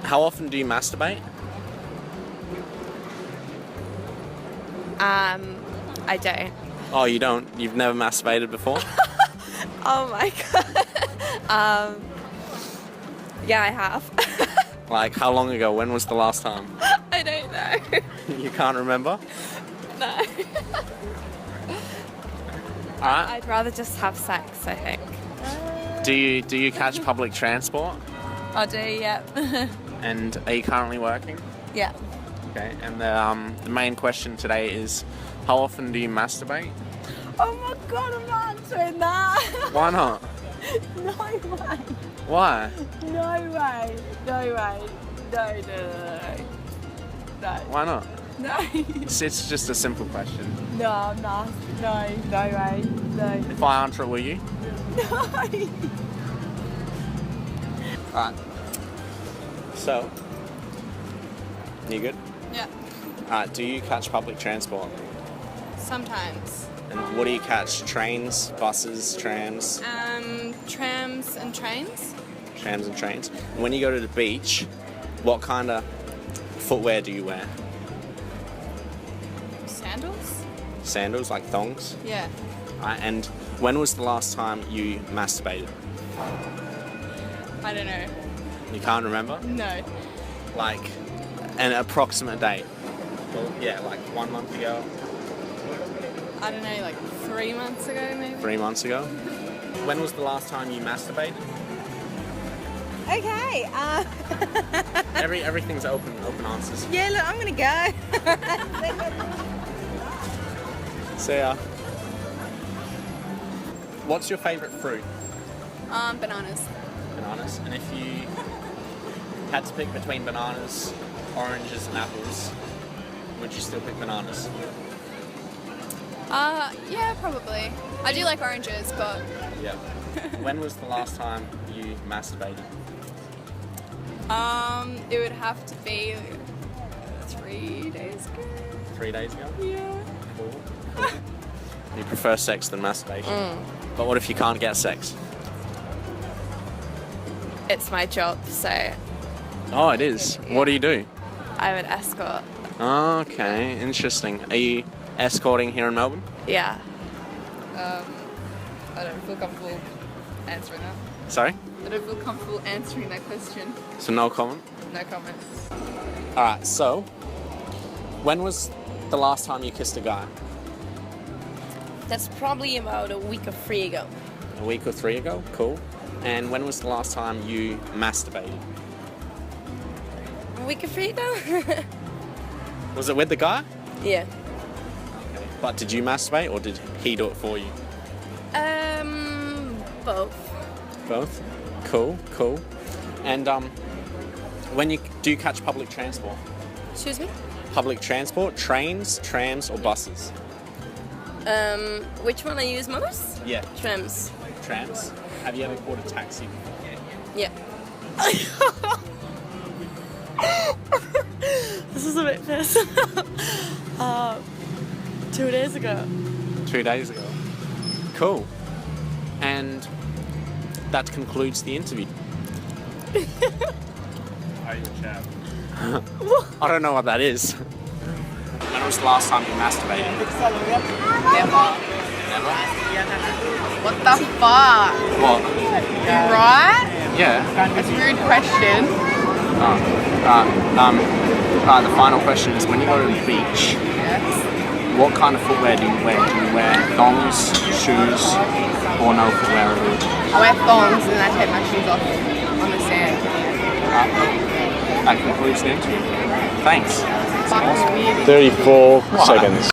How often do you masturbate? I don't. Oh, you don't? You've never masturbated before? Oh my god. Yeah, I have. Like, how long ago? When was the last time? I don't know. You can't remember? No. Alright. I'd rather just have sex, I think. Do you catch public transport? I do, yeah. And are you currently working? Yeah. Okay. And the main question today is, how often do you masturbate? Oh my god, I'm not answering that. Why not? No way. Why? No way. No way. No. No. Why not? No. It's just a simple question. No, I'm not. No. No way. No. If I answer it, will you? No. Alright. So, you good? Yeah, Alright, do you catch public transport? sometimes. And what do you catch? Trains, buses, trams? Trams and trains. Trams and trains. When you go to the beach, what kind of footwear do you wear? Sandals? Sandals, like thongs? Yeah. And when was the last time you masturbated? I don't know. You can't remember? No. Like an approximate date? Well, yeah, like 1 month ago, I don't know, like 3 months ago maybe? 3 months ago. When was the last time you masturbated? Okay. Everything's open answers. Yeah, look, I'm gonna go. So, what's your favourite fruit? Bananas. Bananas. And if you had to pick between bananas, oranges, and apples, would you still pick bananas? Yeah, probably. I do like oranges, but Yeah. When was the last time you masturbated? it would have to be 3 days ago. 3 days ago? Yeah. Cool. You prefer sex than masturbation. But what if you can't get sex? It's my job, so Oh, it is. What do you do? I'm an escort. Okay, interesting. Are you escorting here in Melbourne? Yeah. I don't feel comfortable answering that. Sorry? I don't feel comfortable answering that question. So no comment? No comment. Alright, so when was the last time you kissed a guy? That's probably about a week or 3 ago. A week or 3 ago? Cool. And when was the last time you masturbated? A week or 3 ago? Was it with the guy? Yeah. But did you masturbate or did he do it for you? Both. Both? Cool. And when you catch public transport? Excuse me? Public transport, trains, trams or buses? Which one I use most? Yeah. Trams. Trams? Have you ever caught a taxi? Yeah. This is a bit piss. 2 days ago. 2 days ago. Cool. And that concludes the interview. Are you a chap? I don't know what that is. When was the last time you masturbated? Never. Never? What the fuck? What? Right? Yeah. That's a rude question. The final question is, when you go to the beach, Yes. what kind of footwear do you wear? Do you wear thongs, shoes, or no footwear at all? I wear thongs and I take my shoes off on the sand. That concludes the interview. Thanks. Fucking weird. 34 seconds.